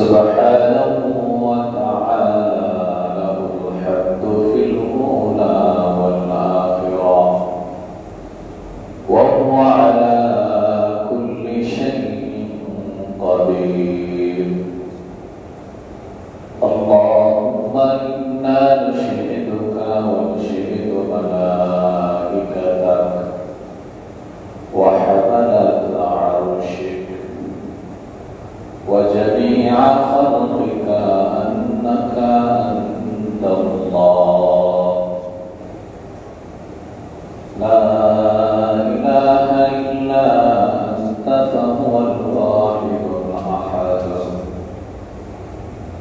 سبحانه وتعالى له الحمد في الأولى والآخرة وهو على كل شيء قدير. اللهم إنا نشهدك ونشهد ملائكتك وحملة عرشك وجميع خلقك أنك أنت الله لا إله إلا أنت فهو الواحد الأحد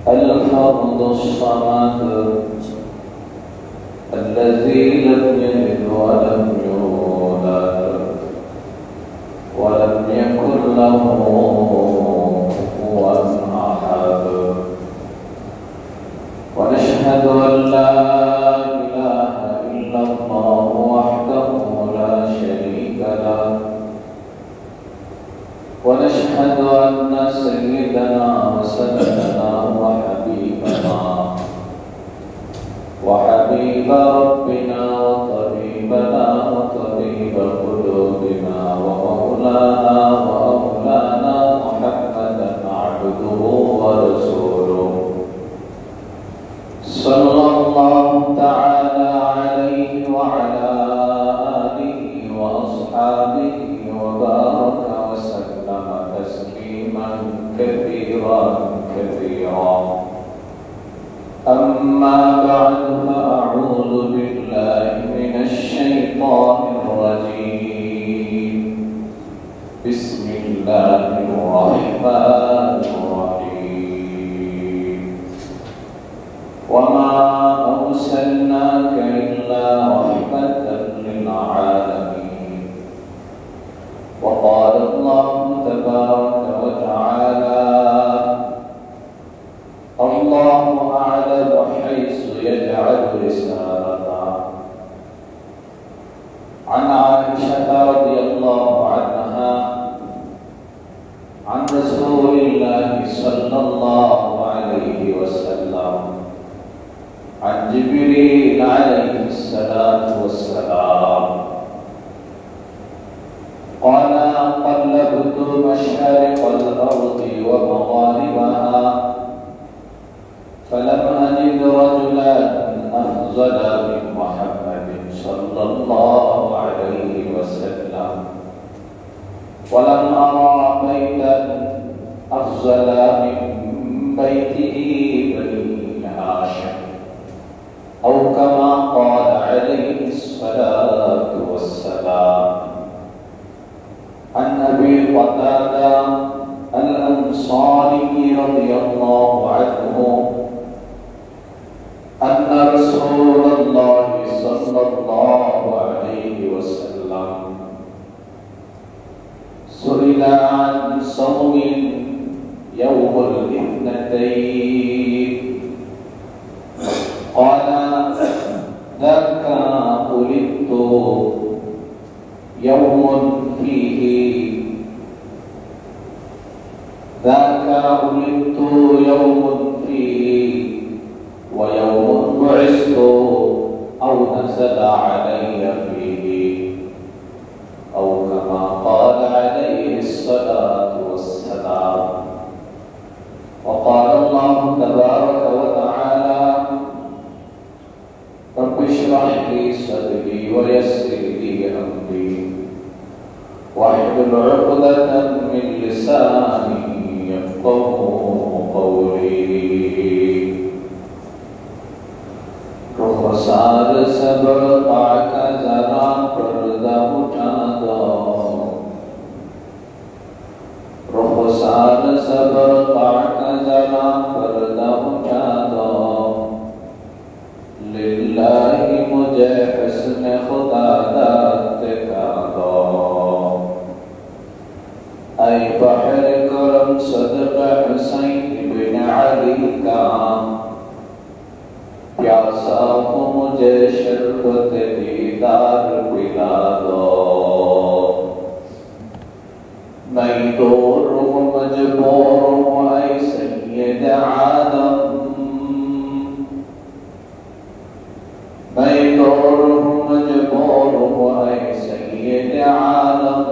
الفرد الصمد الذي لم يلد ولم يولد ولم يكن له كفوا أحد. ونشهد أن لا إله إلا الله وحده لا شريك له. ونشهد أن سيدنا وسندنا وحبيب ربنا وطبيبنا وطبيب قلوبنا ومولانا محمدا عبده ورسوله صلى الله تعالى عليه وعلى آله وأصحابه وبارك وسلم تسليما كثيرا كثيرا. أما بعد فأعوذ بالله من الشيطان الرجيم. بسم الله الرحمن الرحيم. وما أرسلناك إلا رحمة للعالمين. وقال الله تبارك وتعالى الله أعلم حيث يجعل رسالته. عن عائشة رضي الله عنها عن رسول الله صلى الله عليه وسلم عن جبريل عليه الصلاة والسلام قال قلبت مشارق الأرض ومغاربها فلم أجد رجلا أفضل من محمد صلى الله عليه وسلم ولم أرى بيتا أفضل من بيته بني هاشم أو كما قال عليه الصلاة والسلام. عن أبي قتادة الأنصاري رضي الله عنه أن رسول الله صلى الله عليه وسلم سئل عن صوم يوم الاثنتين قال ذاك ولدت يوم فيه ويوم بعثت أو نزل علي فيه أو كما قال عليه الصلاة والسلام. وقال الله تبارك وتعالى رب اشرح لي صدري ويسر لي أمري واحلل عقدة من لساني يفقهوا قولي. رخسار صبر کا ذرا پردہ اٹھا دو. رخسار صبر کا ذرا پردہ اٹھا دو. للہ مجھے حسن خدا داد دکھا دو. اے بحر کرم صدق حسین بن علی کا پیاسا ہو مجھے شربت دیدار پلا دو. میں دور ہوں مجبور ہوں اے سید सैयद आदम मैं तौर हूँ मजबूर हूँ ऐ सैयद आदम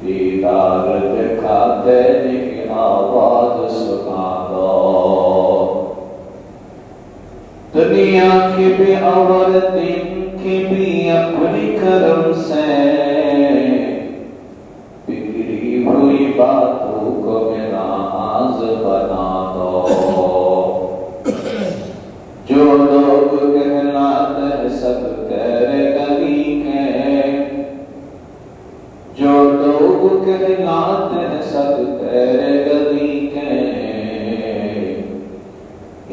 दीदार दिखा देने की आवाज सुना दो दुनिया की भी और दिन की भी अपनी करम से बिगड़ी हुई बातों को मेरा आज बना दो जो लोग कहलाते हैं सब तेरे गली के जो लोग कहलाते हैं सब तेरे गली के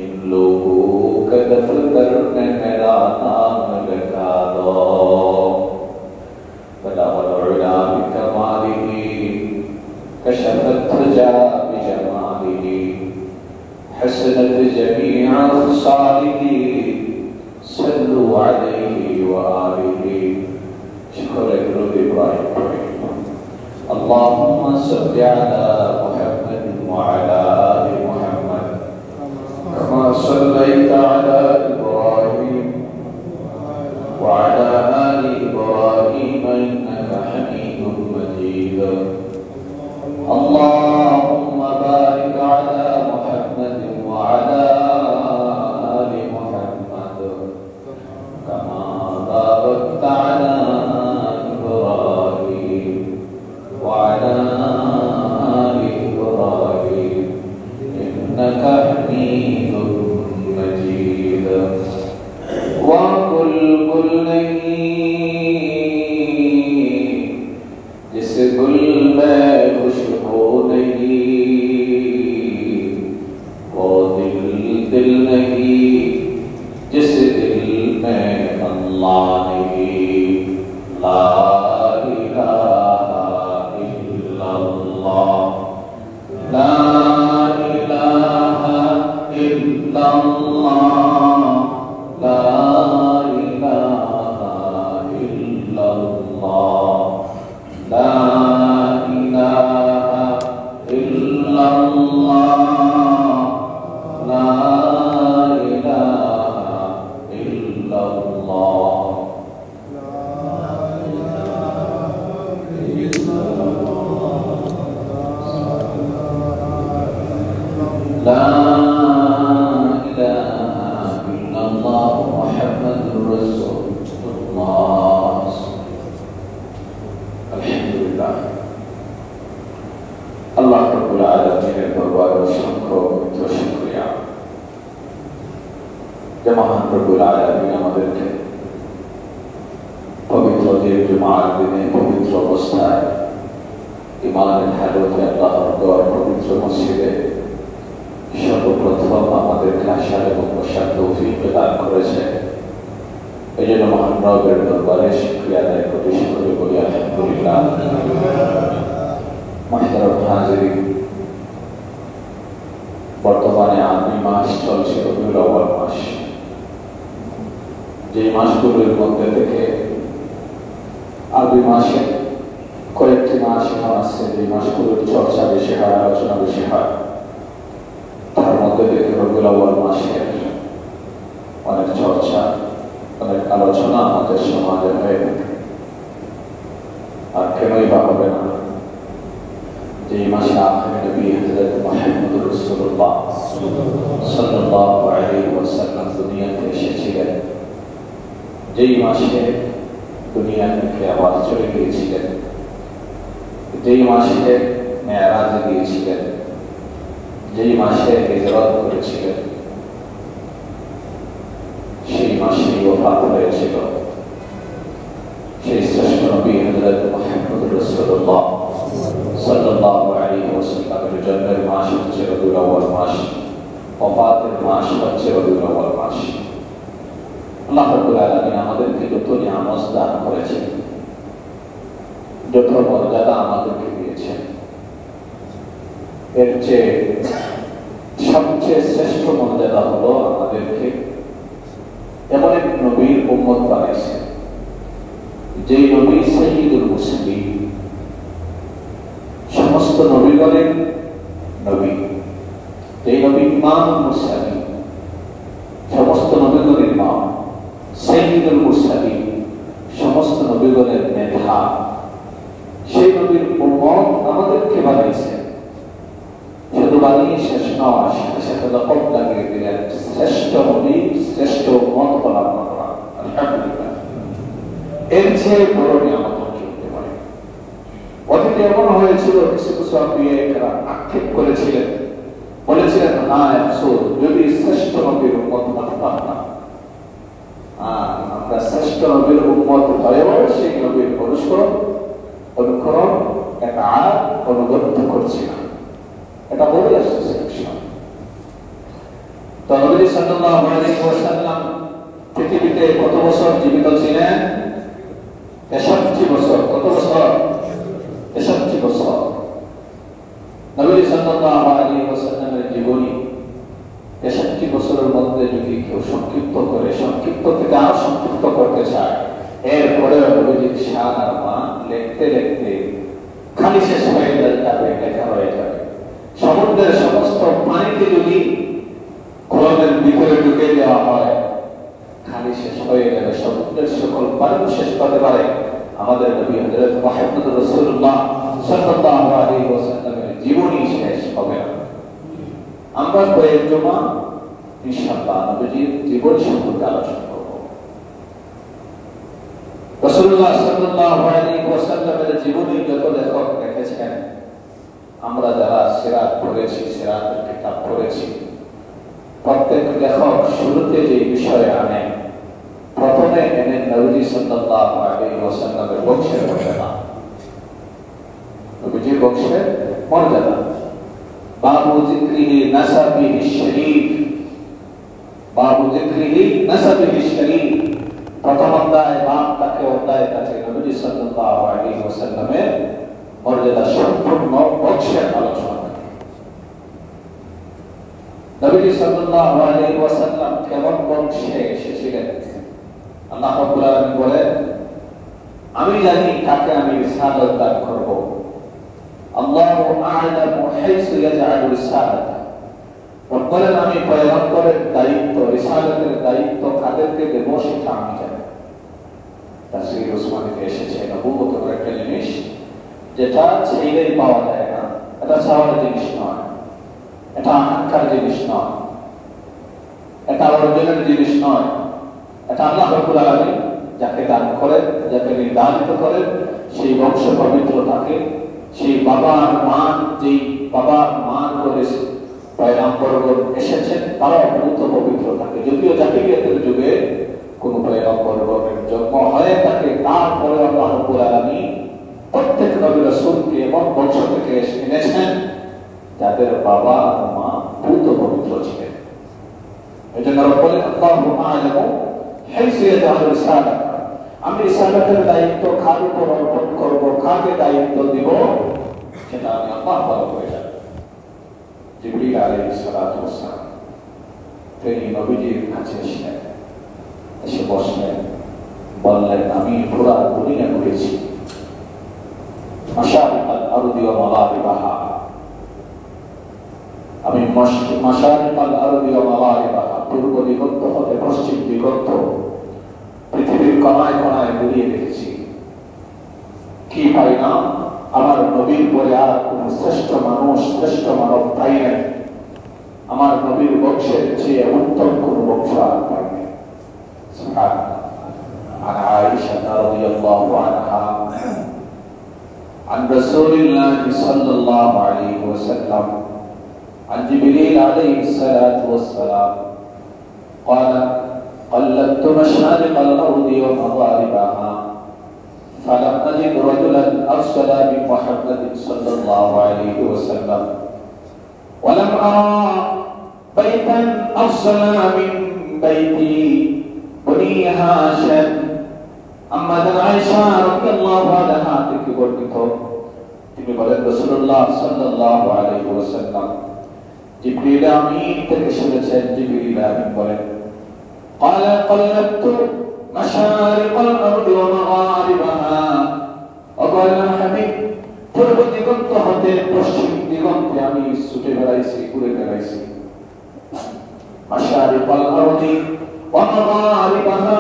इन लोगों का दफ्तर में मेरा नाम लिखा दो बलावल बिकमालिही कशफत तुजा बिजमालिही हसनत जमीअ ख़सालिही सल्लु अलैहि व आलिही शुक्र दुरूद इब्राहिम अल्लाहुम्मा सल्लि अला मुहम्मद व अला आलि मुहम्मद कमा सल्लैता अला इब्राहिम व अला आलि इब्राहिम इन्नका हमीदुम मजीद अल्लाहुम्मा बारिक अला मुहम्मद व अला आलि मुहम्मद कमा बारकता अला وعلى آل إبراهيم إنك حميد مجيد وقل قل नहीं जिस गुल में खुशबू नहीं वो दिल नहीं जिस दिल में अल्लाह नहीं ला لا إله إلا الله لا إله إلا الله لا إله إلا الله لا إله إلا الله لا إله إلا الله محمد رسول الله الحمد لله الله رب العالمين दरबार में शुक्र तो शुक्रिया যে মহান রব্বুল আলামিন আমাদেরকে পবিত্র জুমার দিনে পবিত্র অবস্থায় ইমানের হালতে আল্লাহর ঘর পবিত্র মসজিদে সর্বপ্রথম আমাদেরকে আসার এবং বসার তৌফিক প্রদান করেছে এই জন্য মহান রবের দরবারে শুকরিয়া আদায় করি সকলে বলি আলহামদুলিল্লাহ মুহতারাম হাজিরিন বর্তমানে আরবি মাস চলছে রবিউল আউয়াল মাস যে মাসগুলোর মধ্যে থেকে আরবি মাসে কয়েকটি মাস এমন আছে যে মাসগুলোর চর্চা বেশি হয় আলোচনা বেশি হয় তার মধ্যে থেকে রবিউল আউয়াল মাসের অনেক চর্চা অনেক আলোচনা আমাদের সমাজে হয়ে থাকে আর কেনই বা হবে না যে মাসে আখির নবী হযরত মুহাম্মদ রাসূলুল্লাহ সাল্লাল্লাহু আলাইহি ওয়াসাল্লাম দুনিয়াতে এসেছিলেন যেই মাসে দুনিয়া থেকে আবার চলে গিয়েছিলেন যেই মাসে মেরাজে গিয়েছিলেন যেই মাসে হিজরত করেছিলেন সেই মাসেই ওফাত হয়েছিল সেই শ্রেষ্ঠ নবী হযরত মুহাম্মদ রাসূলুল্লাহ সাল্লাল্লাহু আলাইহি ওয়াসাল্লামের জন্মের মাস হচ্ছে রবিউল আউয়াল মাস ওফাতের মাস হচ্ছে রবিউল আউয়াল মাস আল্লাহ রাব্বুল আলামিন আমাদেরকে যত নিয়ামত দান করেছেন যত মর্যাদা আমাদেরকে দিয়েছেন এর চেয়ে সবচেয়ে শ্রেষ্ঠ মর্যাদা হলো আমাদেরকে এমন এক নবীর উম্মত বানাইছেন যেই নবী সাইয়্যিদুল মুরসালিন সমস্ত নবীগণের নবী, এই নবী ইমাম মুরসালিন, সমস্ত নবীগণের ইমাম, সাইয়্যিদুল মুরসালিন, সমস্ত নবীগণের নেতা। সেই নবীর উম্মত আমাদেরকে বানিয়েছে, শুধু বানিয়ে শেষ নয়, সাথে সাথে লকব লাগিয়ে দিলেন শ্রেষ্ঠ নবী, শ্রেষ্ঠ উম্মত বলা করা। আলহামদুলিল্লাহ, এর চেয়ে বড় নিয়ামত কি হতে পারে? অতীতে এমন হয়েছিল, কিছু কিছু আম্বিয়া আক্ষেপ করেছিলেন, বলেছিলেন হায় আফসোস, যদি শ্রেষ্ঠ নবীর উম্মত হতাম না। আমরা শ্রেষ্ঠ নবীর উম্মত হয়েও সেই নবীর অনুকরণ একটা অনুগত্য করছি না, এটা বলে আসছে। তো নবী সাল্লাল্লাহু আলাইহি ওয়াসাল্লাম পৃথিবীতে কত বছর জীবিত ছিলেন? 63 বছর। কত বছর? 63 বছর। নবী সাল্লাল্লাহু আলাইহি ওয়াসাল্লামের জীবনী 63 বছরের মধ্যে যদি কেউ সংক্ষিপ্ত করে, সংক্ষিপ্ত থেকে আরো সংক্ষিপ্ত করতে চায়, এরপরে নবীজির শান আর মান লিখতে লিখতে খালি শেষ হয়ে যাবে, লেখা হয়ে যাবে। সমুদ্রের সমস্ত পানিকে যদি কলমের ভিতরে ঢুকে দেওয়া হয়, খালি শেষ হয়ে যাবে। সমুদ্রের সকল পানি শেষ করতে পারে আমাদের নবী হযরত মুহাম্মদ রাসূলুল্লাহ সাল্লাল্লাহু আলাইহি ওয়াসাল্লামের জীবনী শেষ হবে না। আমরা কয়েক জমা ইনশাআল্লাহ নবীজির জীবন সম্পর্কে আলোচনা করব। রাসূলুল্লাহ সাল্লাল্লাহু আলাইহি ওয়াসাল্লামের জীবনী যত লেখক লিখেছেন, আমরা যারা সিরাত পড়েছি, সিরাতের কিতাব পড়েছি, প্রত্যেক লেখক শুরুতে যে বিষয়ে আনেন, প্রথমে এনেন নবী সাল্লাল্লাহু আলাইহি ওয়াসাল্লামের বংশের মর্যাদা, নবীজির বংশের মর্যাদা। বাবু যিকরিহি নাসাবিহি শরীফ, বাবু যিকরিহি নাসাবিহি শরীফ, প্রথম অধ্যায় বাপ তাকে অধ্যায় কাছে নবী সাল্লাল্লাহু আলাইহি ওয়াসাল্লামের মর্যাদা সম্পূর্ণ বংশের আলোচনা। নবী সাল্লাল্লাহু আলাইহি ওয়াসাল্লাম কেমন বংশে এসেছিলেন? আল্লাহ রাব্বুল আলামিন বলেন, আমি জানি কাকে আমি রিসালাত দান করব। আল্লাহু আ'লামু হাইসু ইয়াজআলু রিসালাতা। বলেন আমি পয়গম্বরের দায়িত্ব, রিসালাতের দায়িত্ব কাদেরকে দেব সেটা আমি জানি। তাফসীর উসমানীতে এসেছে নবুয়তের একটা জিনিস যেটা চাইলেই পাওয়া যায় না, এটা চাওয়ার জিনিস নয়, এটা আকাঙ্ক্ষার জিনিস নয়, এটা অর্জনের জিনিস নয়। এটা আল্লাহ রাব্বুল আলামিন যাকে দান করেন, যাকে নির্ধারিত করেন, সেই বংশ পবিত্র থাকে। সেই বাবার মান, যেই বাবার মান করে পয়গম্বরগণ এসেছেন, তারা ভূত পবিত্র থাকে। যদিও জাহিলিয়াতের যুগে কোন পয়গম্বরগণের জন্ম হয়ে থাকে, তারপরে আল্লাহ রাব্বুল আলামিন প্রত্যেক নবী রাসূলকে এমন বংশ থেকে এনেছেন যাদের বাবা আর মা ভূত পবিত্র ছিলেন। এজন্য বলেন আল্লাহু আ'লামু হাইসু ইয়াজআলু রিসালাতা। আমি রিসালাতের দায়িত্ব কার উপর অর্পণ করব, কাকে দায়িত্ব দিব, সেটা আমি আল্লাহ ভালো করে জানি। জিবরীল আলাইহিস সালাতু ওয়াস সালাম তিনি নবীজির কাছে এসে বসলেন, বললেন আমি পুরা দুনিয়া ঘুরেছি, মাশারিকাল আরদি ওয়া মাগারিবাহা, আমি মাশারিকাল আরদি ওয়া মাগারিবাহা, পূর্ব দিগন্ত হতে পশ্চিম দিগন্ত পৃথিবীর কোনায় কোনায় ঘুরিয়ে দেখেছি, কি পাই না আমার নবীর পরে আর কোন শ্রেষ্ঠ মানুষ, শ্রেষ্ঠ মানব পাই নাই। আমার নবীর বংশের চেয়ে উত্তম কোন বংশ আর পাই নাই। সুবহানাল্লাহ। عن عائشة رضي الله عنها عن رسول الله صلى الله عليه وسلم عن جبريل عليه الصلاة والسلام قال قلبت مشارق الأرض ومغاربها فلم أجد رجلا أرسل بمحمد صلى الله عليه وسلم ولم أرى بيتا أرسل من بيتي بني هاشم। আমাদের আয়েশা রাদিয়াল্লাহু আনহা থেকে বর্ণিত, তিনি বলেন রাসূলুল্লাহ সাল্লাল্লাহু আলাইহি ওয়াসাল্লাম জিবরিল আমিন থেকে শুনেছেন, জিবরিল আমিন বলেন قال قلبت مشارق الأرض ومغاربها وقال الحبيب পূর্ব দিগন্ত হতে পশ্চিম দিগন্তে আমি ছুটে বেড়াইছি, ঘুরে বেড়াইছি। মাশারিকাল আরদি ওয়া মাগারিবাহা,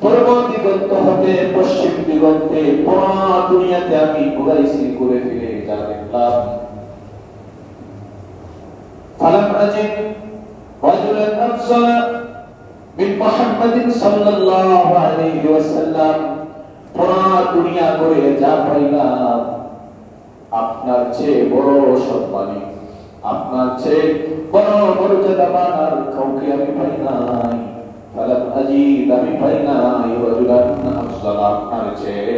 পূর্ব দিগন্ত হতে পশ্চিম দিগন্তে পুরা দুনিয়াতে আমি ঘুরাইছি, ঘুরে ফিরে যা দেখলাম, ফালাম আজিদ রাজুলান আফজালা মিন মুহাম্মাদিন সাল্লাল্লাহু আলাইহি ওয়াসাল্লাম, পুরা দুনিয়া ঘুরে যা পাইলাম আপনার চেয়ে বড় সম্মানী, আপনার চেয়ে বড় মর্যাদাবান আর কাউকে আমি পাই নাই। ফালাম আজিদ, আমি পাই নাই রাজুলান আফজালা, আপনার চেয়ে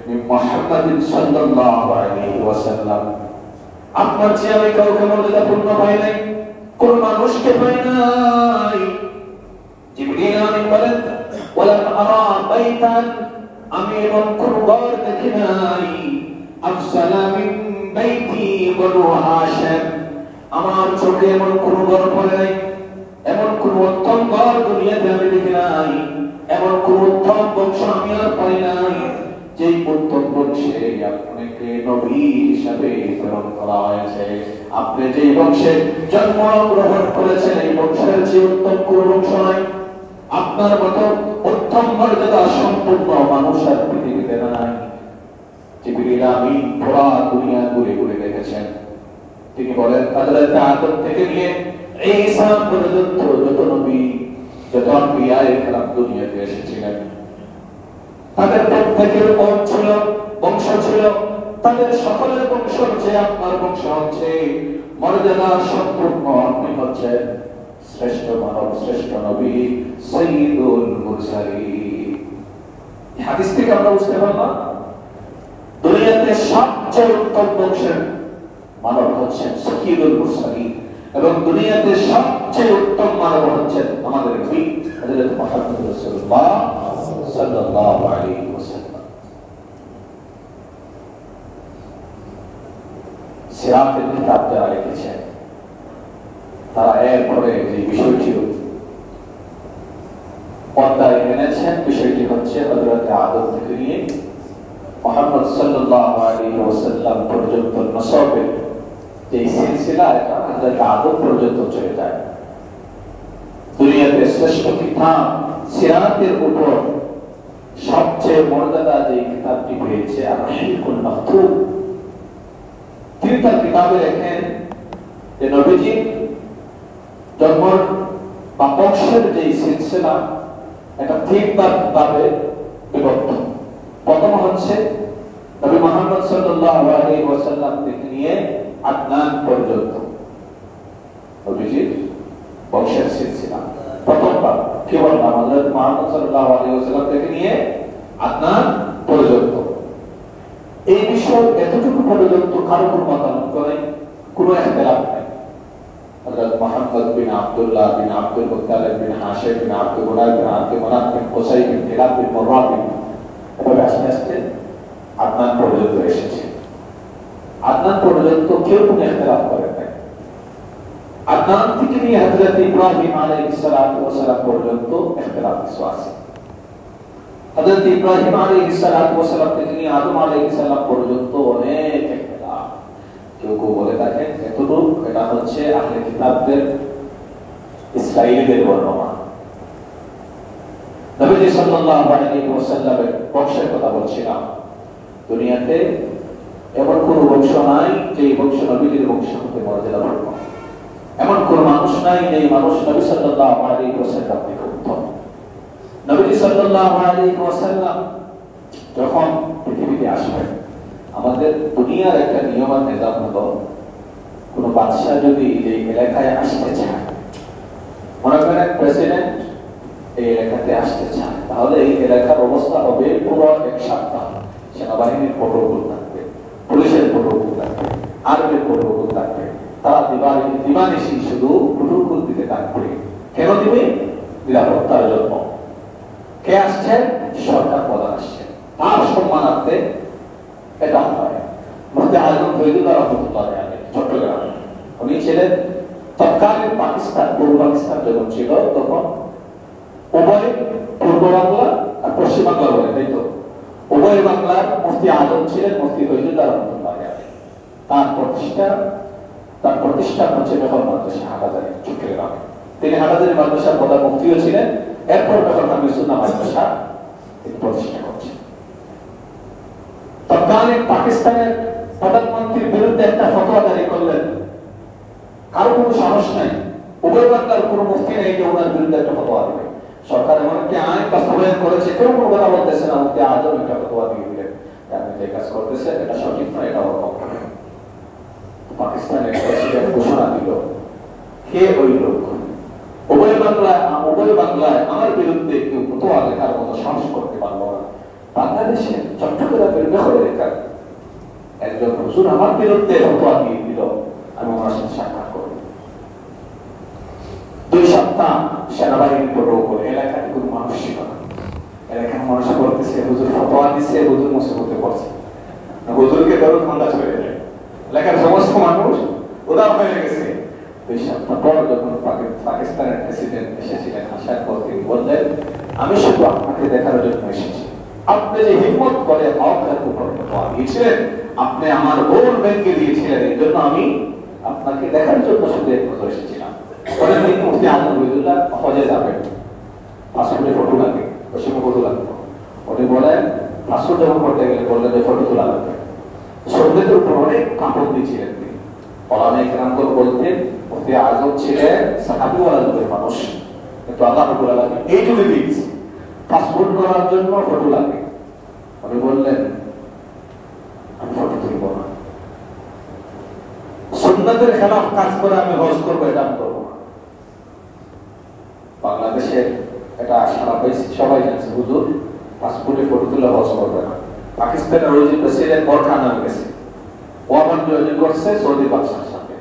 মিন মুহাম্মাদিন সাল্লাল্লাহু আলাইহি ওয়াসাল্লাম, আপনার চেয়ে আমি কাউকে মর্যাদাপূর্ণ পাই নাই, কোন মানুষকে পাই নাই। জিবরিল আমিন বলেন, ওয়ালাম আরা বাইতান, আমি এমন কোন ঘর দেখি নাই আফসালা মিন বাইতি বনু হাশিম, আমার চোখে এমন কোন ঘর পড়ে নাই, এমন কোন উত্তম ঘর দুনিয়াতে আমি দেখি নাই, এমন কোন উত্তম বংশ আমি আর পাই নাই যেই উত্তম বংশে আপনাকে নবী হিসাবে প্রেরণ করা হয়েছে। আপনি যেই বংশে জন্মগ্রহণ করেছেন এই বংশের চেয়ে উত্তম কোন বংশ নাই। আপনার মতো উত্তম মর্যাদা সম্পূর্ণ মানুষ আর পৃথিবীতে নাই। জিবরিল আমিন পুরা দুনিয়া ঘুরে ঘুরে দেখেছেন। তিনি বলেন, হযরত আদম থেকে নিয়ে ঈসা পর্যন্ত যত নবী, যত আম্বিয়ায়ে কেরাম দুনিয়াতে এসেছিলেন, তাদের প্রত্যেকের বংশ ছিল, তাদের সকলের বংশ যে আপনার বংশ হচ্ছে মর্যাদা সম্পূর্ণ, আপনি হচ্ছেন শ্রেষ্ঠ মানব, শ্রেষ্ঠ নবী, সাইয়্যিদুল মুরসালিন। হাদিস থেকে আমরা বুঝতে পারলাম দুনিয়াতে সবচেয়ে উত্তম বংশের মানব হচ্ছেন সাইয়্যিদুল মুরসালিন, এবং দুনিয়াতে সবচেয়ে উত্তম মানব হচ্ছেন আমাদের নবী হযরত মুহাম্মদ রাসূলুল্লাহ সাল্লাল্লাহু আলাইহি ওয়াসাল্লাম। সিরাতের কিতাব যারা লিখেছেন তারা এরপরে যে বিষয়টি পর্দায় এনেছেন, বিষয়টি হচ্ছে হযরত আদম থেকে নিয়ে মুহাম্মদ সাল্লাল্লাহু আলাইহি ওয়াসাল্লাম পর্যন্ত নসবের যে সিলসিলা, এটা হযরত আদম পর্যন্ত চলে যায়। দুনিয়াতে শ্রেষ্ঠ কিতাব সিরাতের উপর সবচেয়ে মর্যাদা যে কিতাবটি পেয়েছে আর-রাহিকুল মাকতুব, তিনি তার কিতাবে লেখেন যে নবীজি জন্ম বা বংশের যে সিলসিলা এটা তিনভাবে বিভক্ত। প্রথম হচ্ছে নবী মুহাম্মদ সাল্লাল্লাহু আলাইহি ওয়াসাল্লাম থেকে নিয়ে আদনান পর্যন্ত নবীজির বংশের সিলসিলা প্রথমবার কি বললাম, হযরত মুহাম্মদ সাল্লাল্লাহু আলাইহি ওয়াসাল্লাম থেকে নিয়ে আদনান পর্যন্ত। এই বিষয় এতটুকু পর্যন্ত কারো কোনো মতামত নেই, কোনো ইখতিলাফ নেই। হযরত মুহাম্মদ বিন আব্দুল্লাহ বিন আব্দুল মুত্তালিব বিন হাশিম বিন আব্দুল মুনাফ বিন আব্দুল মুনাফ বিন কুসাই বিন কিলাব বিন মুররা বিন, এভাবে আস্তে আস্তে আদনান পর্যন্ত এসেছে। আদনান পর্যন্ত কেউ কোনো ইখতিলাফ করে নাই। আদনান থেকে নিয়ে হযরত ইব্রাহিম আলাইহিস সালাতু ওয়াস সালাম পর্যন্ত ইখতিলাফ আছে। হযরত ইব্রাহিম আলাইহিস সালাতু ওয়াস সালাম থেকে নিয়ে আদম আলাইহিস সালাম পর্যন্ত অনেক ইখতিলাফ। কেউ কেউ বলে থাকেন এতটুকু এটা হচ্ছে আহলে কিতাবদের ইসরাঈলীদের বর্ণনা। নবী সাল্লাল্লাহু আলাইহি ওয়াসাল্লামের বংশের কথা বলছিলাম। দুনিয়াতে এমন কোন বংশ নাই যে বংশ নবীদের বংশ হতে মর্যাদাপূর্ণ, এমন কোন মানুষ নাই যে মানুষ নবী সাল্লাল্লাহু আলাইহি ওয়াসাল্লাম থেকে উত্তম। নবী সাল্লাল্লাহু আলাইহি ওয়াসাল্লাম যখন পৃথিবীতে আসবেন, আমাদের দুনিয়ার একটা নিয়ম আর নিজাম হলো, কোন বাদশা যদি এই এলাকায় আসতে চায়, মনে করেন প্রেসিডেন্ট এই এলাকাতে আসতে চায়, তাহলে এই এলাকার অবস্থা হবে পুরো এক সপ্তাহ সেনাবাহিনীর প্রটোকল থাকবে, পুলিশের প্রটোকল থাকবে, আর্মির প্রটোকল থাকবে, তারা দিবানিশি শুধু প্রটোকল দিতে থাকবে। কেন দিবে? নিরাপত্তার জন্য। কে আসছেন? সরকার প্রধান আসছেন, তার সম্মানার্থে এটা হয়। মুফতি আজম ফরিদুল্লাহ রাহমাতুল্লাহ আলাইহি চট্টগ্রামে উনি ছিলেন তৎকালীন পাকিস্তান, পূর্ব পাকিস্তান যখন ছিল তখন উভয় পূর্ব বাংলা আর পশ্চিম বাংলা বলে, তাই তো? উভয় বাংলার মুফতি আজম ছিলেন মুফতি ফরিদুল্লাহ রাহমাতুল্লাহ তার প্রতিষ্ঠান হচ্ছে মেহর মাদ্রাসা হাটাজারি চট্টগ্রাম। তিনি হাটাজারি মাদ্রাসার প্রধান মুফতিও ছিলেন। এরপর মেহর কামিলুন্নাহ মাদ্রাসা তিনি প্রতিষ্ঠা করছেন। তৎকালীন পাকিস্তানের প্রধানমন্ত্রীর বিরুদ্ধে একটা ফতোয়া জারি করলেন, কারো কোনো সাহস নাই, উভয় বাংলার কোনো মুফতি নেই যে ওনার বিরুদ্ধে একটা ফতোয়া দেবে। সরকার এমন একটি আইন বাস্তবায়ন করেছে, কেউ কোনো কথা বলতেছে না, মুফতি আজম একটা ফতোয়া দিয়ে দিলেন আপনি যে কাজ করতেছেন এটা সঠিক নয়, এটা অরকম। পাকিস্তানের প্রেসিডেন্ট ঘোষণা দিল, কে ওই লোক? উভয় বাংলায় আমার বিরুদ্ধে কেউ ফতোয়া লেখার মতো সাহস করতে পারলো না। বাংলাদেশে চট্টগ্রামের মেহরের কাজ একজন হুজুর আমার বিরুদ্ধে ফতোয়া দিয়ে দিল, আমি ওনার সাথে সাক্ষাৎ করি। 2 সপ্তাহ সেনাবাহিনী প্রয়োগ করে এলাকায় কোনো মানুষ ছিল না। এলাকার মানুষ বলতেছে হুজুর ফতোয়া দিচ্ছে, হুজুর মুসিবতে পড়ছে, হুজুরকে ধরো ঠান্ডা চলে যায়। এলাকার সমস্ত মানুষ উদার হয়ে গেছে। 2 সপ্তাহ পর যখন পাকিস্তানের প্রেসিডেন্ট এসেছিলেন, আসার পর তিনি বললেন, আমি শুধু আপনাকে দেখার জন্য এসেছি। আপনি যে হিম্মত করে হকের উপর ফতোয়া দিয়েছিলেন, আপনি আমার বোন ভেঙে দিয়েছিলেন, এই জন্য আমি আপনাকে দেখার জন্য শুধু একটু এসেছিলাম। পরে তিনি মুফতি আজম ওহিদুল্লাহ হজে যাবেন, পাসপোর্টে ফটো লাগে, পশ্চিমে ফটো লাগবে। উনি বলেন পাসপোর্ট যখন করতে গেলে বললেন যে ফটো তোলা লাগবে। সন্ধ্যের উপর অনেক কাপড় দিয়েছিলেন তিনি। ওলামায়ে কেরামগণ বলতেন মুফতি আজম ছিলেন সাহাবীওয়ালা যুগের মানুষ, কিন্তু আল্লাহ রাব্বুল আলামিন এই যুগে দিয়েছে পাসপোর্ট করার জন্য ফটো লাগে। উনি বললেন আমি ফটো তুলব না, সুন্নাতের খেলাফ কাজ করে আমি হজ করবো, এটা আমি করবো না। বাংলাদেশের এটা সারা পাইছে, সবাই জানছে হুজুর পাসপোর্টে ফটো তুলে হজ করবে না। পাকিস্তানের ওই যে প্রেসিডেন্ট বরখা নামে গেছে, ও আবার যোগাযোগ করছে সৌদি বাদশার সাথে,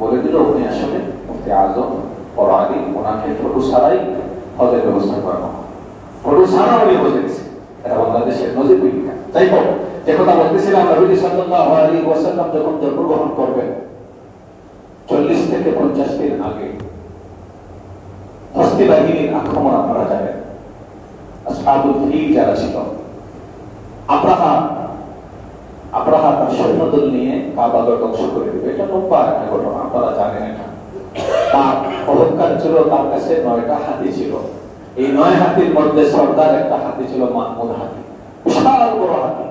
বলে দিল উনি আসলে মুফতি আজম বড় আলী, ওনাকে ফটো ছাড়াই হজের ব্যবস্থা করানো, ফটো ছাড়া উনি হজে গেছে। এটা বাংলাদেশের নজির বিজ্ঞান। যাই হোক, যে কথা বলতেছিলাম, নবী সাল্লাল্লাহু আলাইহি ওয়াসাল্লাম যখন জন্মগ্রহণ করবেন 40 থেকে 50 দিন আগে হস্তি বাহিনীর আক্রমণ আপনারা জানেন। আসহাবুল ফিল যারা ছিল, আব্রাহা তার সৈন্যদল নিয়ে কাবাগর ধ্বংস করে দিবে। এটা লম্বা একটা ঘটনা, আপনারা জানেন এটা। তার অহংকার ছিল, তার কাছে 9টা হাতি ছিল। এই 9 হাতির মধ্যে সর্দার একটা হাতি ছিল মাহমুদ হাতি, বিশাল বড় হাতি।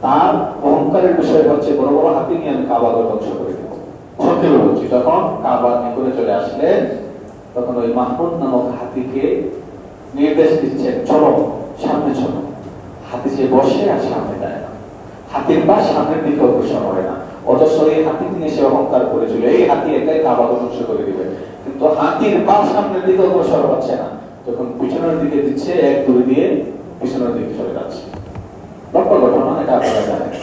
তার অহংকারের বিষয় হচ্ছে বড় বড় হাতি নিয়ে আমি কাবাগর ধ্বংস করে দেব। সত্যি বলছি, যখন কাবার নিকটে চলে আসলেন তখন ওই মাহমুদ নামক হাতিকে নির্দেশ দিচ্ছেন, চলো সামনে চলো। হাতি যে বসে আর সামনে যায় না, হাতির পা সামনের দিকে অগ্রসর হয় না। অথচ এই হাতি নিয়ে সে অহংকার করেছিল এই হাতি একাই কাবাগর ধ্বংস করে দিবে, কিন্তু হাতির পা সামনের দিকে অগ্রসর হচ্ছে না। যখন পিছনের দিকে দিচ্ছে, 1-2 দিয়ে পিছনের দিকে চলে যাচ্ছে। লম্বা ঘটনা, এটা আপনারা জানেন।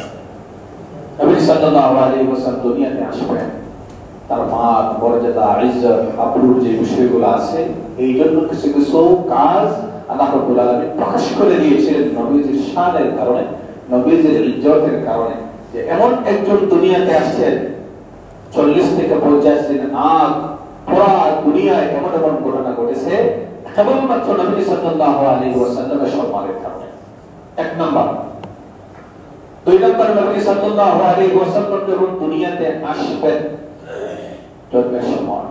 নবী সাল্লাল্লাহু আলাইহি ওয়াসাল্লাম দুনিয়াতে আসবেন, তার মান, মর্যাদা, ইজ্জত, আবরুর যে বিষয়গুলো আছে, এই জন্য কিছু কিছু কাজ আল্লাহ রাব্বুল আলামিন প্রকাশ করে দিয়েছিলেন নবীজির শানের কারণে, নবীজির ইজ্জতের কারণে, যে এমন একজন দুনিয়াতে আসছেন 40 থেকে 50 দিন আগ পুরা দুনিয়ায় এমন এমন ঘটনা ঘটেছে কেবলমাত্র নবী সাল্লাল্লাহু আলাইহি ওয়াসাল্লামের সম্মানের কারণে। 1 নাম্বার। 2 নাম্বার, নবী সাল্লাল্লাহু আলাইহি ওয়াসাল্লাম যখন দুনিয়াতে আসবেন জন্মের সময়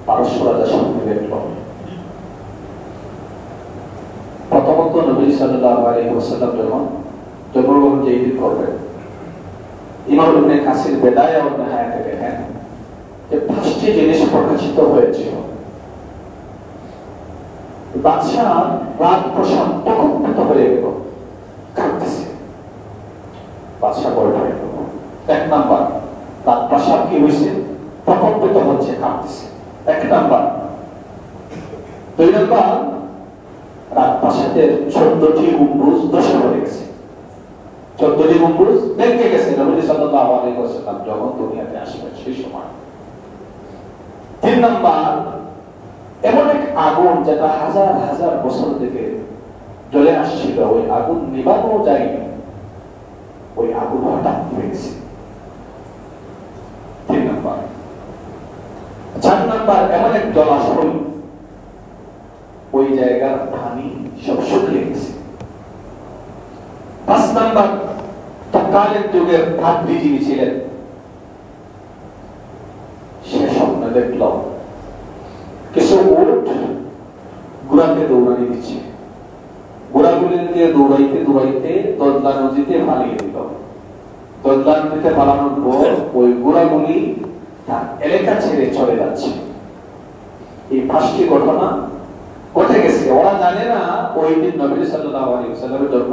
পারস্য রাজা স্বপ্নে দেখল। প্রথমত নবী সাল্লাল্লাহু আলাইহি ওয়াসাল্লাম যখন জন্মগ্রহণ যেই দিন করবেন, ইমাম ইবনে কাসির বেদায়া ওয়া নিহায়াতে লেখেন যে 5টি জিনিস প্রকাশিত হয়েছিল। বাদশাহ রাত প্রসাদ প্রকম্পিত হয়ে গেল, কাঁদতেছে। বাদশাহ বড় হয়ে গেল। 1 নাম্বার, রাত প্রসাদ কি হয়েছে? প্রকম্পিত হচ্ছে, কাঁদতেছে। 1 নাম্বার। 2 নাম্বার, রাত প্রসাদের 14টি গম্বুজ ধসে পড়ে গেছে। 14টি গম্বুজ ভেঙে গেছে নবী সাল্লাল্লাহু আলাইহি ওয়াসাল্লাম যখন দুনিয়াতে আসবেন সেই সময়। 3 নাম্বার, এমন এক আগুন যেটা হাজার হাজার বছর থেকে জ্বলে আসছিল, ওই আগুন নিভানো যায়নি, ওই আগুন হঠাৎ নিভে গেছে। 3 নাম্বার। 4 নাম্বার, এমন এক জলাশয়, ওই জায়গার পানি সব শুকিয়ে গেছে। 5 নাম্বার তৎকালীন যুগের ভাতৃ যিনি ছিলেন, সে স্বপ্ন দেখল কিছু উট ঘোড়াকে দৌড়ানি দিচ্ছে। ঘোড়াগুলি দিয়ে দৌড়াইতে দৌড়াইতে দদলা নদীতে পালিয়ে দিল। দদলা নদীতে পালানোর পর ওই ঘোড়াগুলি তার এলাকা ছেড়ে চলে যাচ্ছে। এই 5টি ঘটনা ঘটে গেছে। ওরা জানে না ওই দিন নবী সাল্লাল্লাহু আলাইহি ওয়াসাল্লামের জন্ম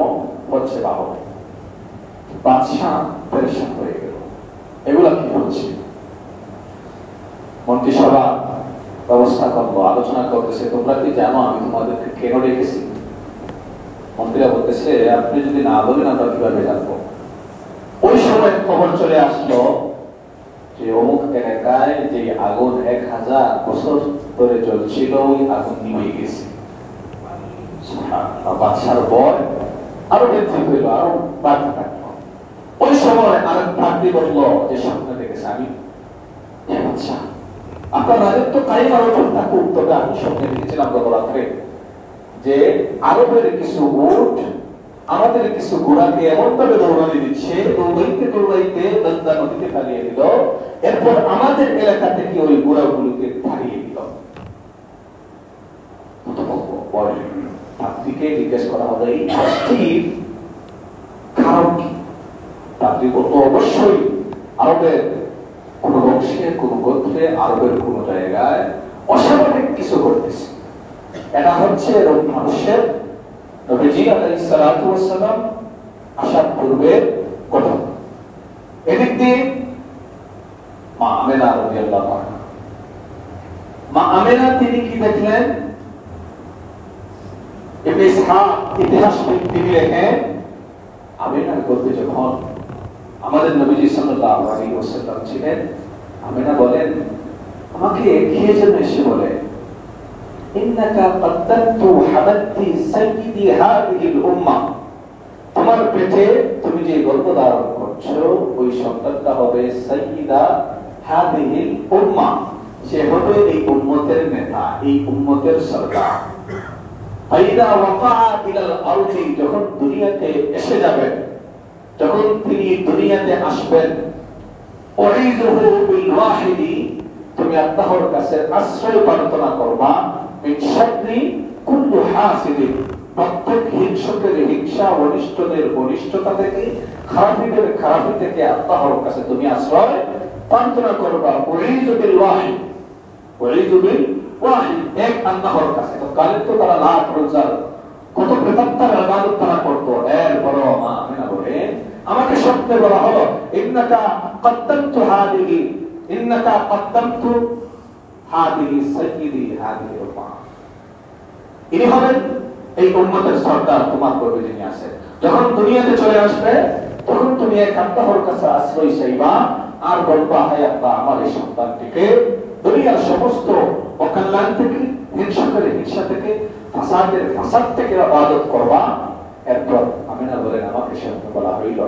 হচ্ছে বাবা। বাদশা পরেশান হয়ে গেল, এগুলা কি হচ্ছে? মন্ত্রিসভা ব্যবস্থা করলো, আলোচনা করতেছে, তোমরা কি জানো আমি তোমাদেরকে কেন রেখেছি? মন্ত্রীরা বলতেছে, আপনি যদি না বলেন আমরা কিভাবে জানবো? ওই সময় খবর চলে আসলো যে অমুক এলাকায় যে আগুন 1000 বছর ধরে জ্বলছিল, ওই আগুন নিভে গেছে। বাদশার ভয় আরো বৃদ্ধি হইল, আরো বাড়তে থাকলো। ওই সময় আরেক ভাগ্যি বললো যে স্বপ্ন দেখেছে আমি, আচ্ছা আপনার রাজত্ব কায়েম আরো থাকুক, তবে আমি স্বপ্নে দেখেছিলাম গত রাত্রে যে আরবের কিছু উট আমাদের কিছু ঘোড়াকে এমন ভাবে দৌড়ানি দিচ্ছে, দৌড়াইতে দৌড়াইতে দদলা নদীতে পালিয়ে দিল, এরপর আমাদের এলাকা থেকে ওই ঘোড়াগুলোকে তাড়িয়ে দিল। তাত্ত্বিকে জিজ্ঞেস করা হলো এই কাজটির কারণ কি? তাত্ত্বিক বলতো অবশ্যই আরবের কোন বংশে, কোন গোত্রে, আরবের কোন জায়গায় অস্বাভাবিক কিছু ঘটতেছে। এটা হচ্ছে মানুষের নবীজি আলাইহিস সালাতু ওয়াস সালাম আসার পূর্বের ঘটনা। এদিক দিয়ে মা আমেনা রাদিয়াল্লাহু আনহা, মা আমেনা তিনি কি দেখলেন? ইবনে ইসহাক ইতিহাস তিনি লেখেন, আমেনার গর্ভে যখন আমাদের নবীজি সাল্লাল্লাহু আলাইহি ওয়াসাল্লাম ছিলেন, আমেনা বলেন আমাকে খেয়ে যেন এসে বলে, ইন্নাকা কদ্দাতু হাবাতি সাইয়্যিদি হাদিহিল উম্মাহ, তোমার পেটে তুমি যে গর্ভ ধারণ করছো ওই সন্তানটা হবে সাইয়্যিদা হাদিহিল উম্মাহ, সে হবে এই উম্মতের নেতা, এই উম্মতের সরদার। ফাইদা ওয়াকা ইলাল আরদি, যখন দুনিয়াতে এসে যাবেন, যখন তিনি দুনিয়াতে আসবেন, উইযুহু বিল ওয়াহিদি, তুমি আল্লাহর কাছে আশ্রয় প্রার্থনা করবা, মিন শাররি কুল্লি হাসিদিন, প্রত্যেক হিংসকের হিংসা, অনিষ্টদের অনিষ্টতা থেকে, খারাপিদের খারাপি থেকে আল্লাহর কাছে তুমি আশ্রয় প্রার্থনা করবা। উইযু বিল ওয়াহিদ, উইযু বিল ওয়াহিদ, এক আল্লাহর কাছে। তো কালে তো তারা লাখ রোজার কত প্রেতাত্মার ইবাদত তারা করতো, এর বড় মা আমেনা বলে আমাকে স্বপ্নে বলা হলো ইন্নাকা কদ্দামতু হাদিহি, ইন্নাকা কদ্দামতু হাদিহি সাইয়্যিদি হাদিহি উম্মাহ, ইনি হবেন এই উম্মতের সরদার, তোমার গর্ভে যিনি আছে। যখন দুনিয়াতে চলে আসবে তখন তুমি এক আল্লাহর কাছে আশ্রয় চাইবা আর বলবা, হে আল্লাহ আমার এই সন্তানটিকে দুনিয়ার সমস্ত অকল্যাণ থেকে, হিংসাকের হিংসা থেকে, ফাসাদের ফাসাদ থেকে ইবাদত করবা। এরপর আমিনা বলেন আমাকে স্বপ্ন বলা হইল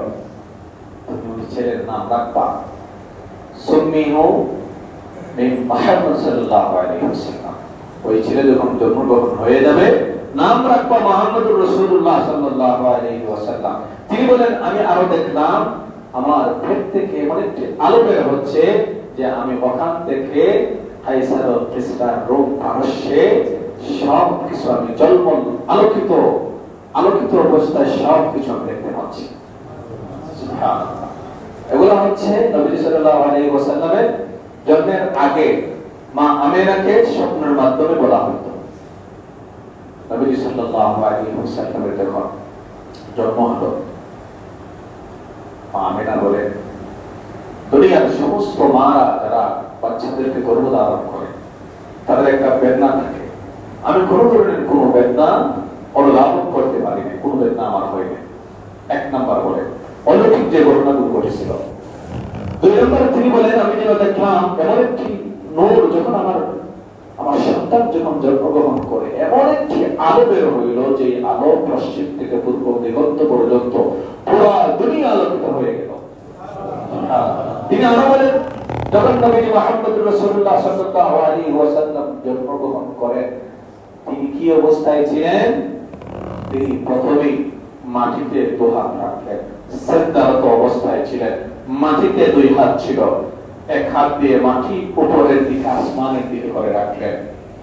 তুমি ওই ছেলের নাম রাখবা সুম্মিহু মিন মুহাম্মদ সাল্লাল্লাহু আলাইহি ওয়াসাল্লাম, ওই ছেলে যখন জন্মগ্রহণ হয়ে যাবে নাম রাখবা মুহাম্মদুর রাসূলুল্লাহ সাল্লাল্লাহু আলাইহি ওয়াসাল্লাম। তিনি বলেন আমি আরো দেখলাম আমার পেট থেকে এমন একটি আলো বের হচ্ছে যে আমি ওখান থেকে কায়সার ও কিসরার রোম পারস্যে সব কিছু আমি জলমল আলোকিত আলোকিত অবস্থায় সব কিছু আমি দেখতে পাচ্ছি। সুবহানাল্লাহ। এগুলো হচ্ছে নবী সাল্লাল্লাহু আলাইহি ওয়াসাল্লামের জন্মের আগে মা আমেনাকে স্বপ্নের মাধ্যমে বলা হতো। নবী সাল্লাল্লাহু আলাইহি ওয়াসাল্লামের যখন জন্ম হলো, মা আমেনা বলেন দুনিয়ার সমস্ত মারা যারা বাচ্চাদেরকে গর্ভধারণ করে তাদের একটা বেদনা থাকে, আমি কোনো ধরনের কোনো বেদনা অনুধাবন করতে পারিনি, কোনো বেদনা আমার হয়নি। এক নাম্বার বলে অলৌকিক যে ঘটনাগুলো ঘটেছিল। দুই নম্বরে তিনি বলেন আমি যেন দেখলাম এমন একটি নূর, যখন আমার সন্তান যখন জন্মগ্রহণ করে এমন একটি আলো বের হইল যে আলো পশ্চিম থেকে পূর্ব দিগন্ত পর্যন্ত পুরো দুনিয়া আলোকিত হয়ে গেল। তিনি আরো বলেন যখন নবী মুহাম্মদ রাসূলুল্লাহ সাল্লাল্লাহু আলাইহি ওয়াসাল্লাম জন্মগ্রহণ করেন তিনি কি অবস্থায় ছিলেন? তিনি প্রথমেই মাটিতে 2 হাত রাখলেন, সিজদারত অবস্থায় ছিলেন, মাটিতে 2 হাত ছিল, 1 হাত দিয়ে মাটি উপরের দিকে আসমানের দিকে করে রাখলেন।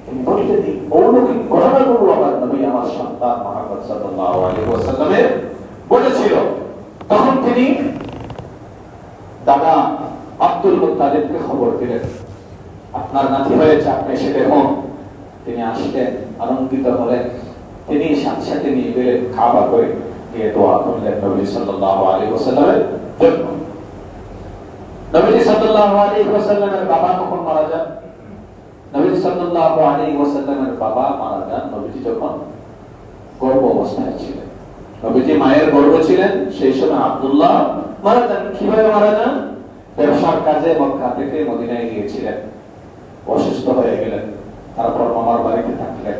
তিনি বললেন এই অলৌকিক ঘটনাগুলো আমার নবী আমার সন্তান মুহাম্মদ সাল্লাল্লাহু আলাইহি ওয়াসাল্লামের বলেছিল। তখন তিনি দাদা আব্দুল মুত্তালিবকে খবর দিলেন, আপনার নাতি হয়েছে, আপনি এসে দেখুন। তিনি আসলেন, আনন্দিত হলেন। তিনি সাথে সাথে নিয়ে গেলেন কাবা করে, গিয়ে দোয়া করলেন নবী সাল্লাল্লাহু আলাইহি ওয়াসাল্লামের জন্য। নবী সাল্লাল্লাহু আলাইহি ওয়াসাল্লামের বাবা কখন মারা যান? নবী সাল্লাল্লাহু আলাইহি ওয়াসাল্লামের বাবা মারা যান নবীজি যখন গর্ভ অবস্থায় ছিলেন। নবীজি মায়ের গর্ভে ছিলেন, সেই সময় আব্দুল্লাহ মারা যান। কিভাবে মারা যান? ব্যবসার কাজে মক্কা থেকে মদিনায় গিয়েছিলেন, অসুস্থ হয়ে গেলেন, তারপর মামার বাড়িতে থাকলেন।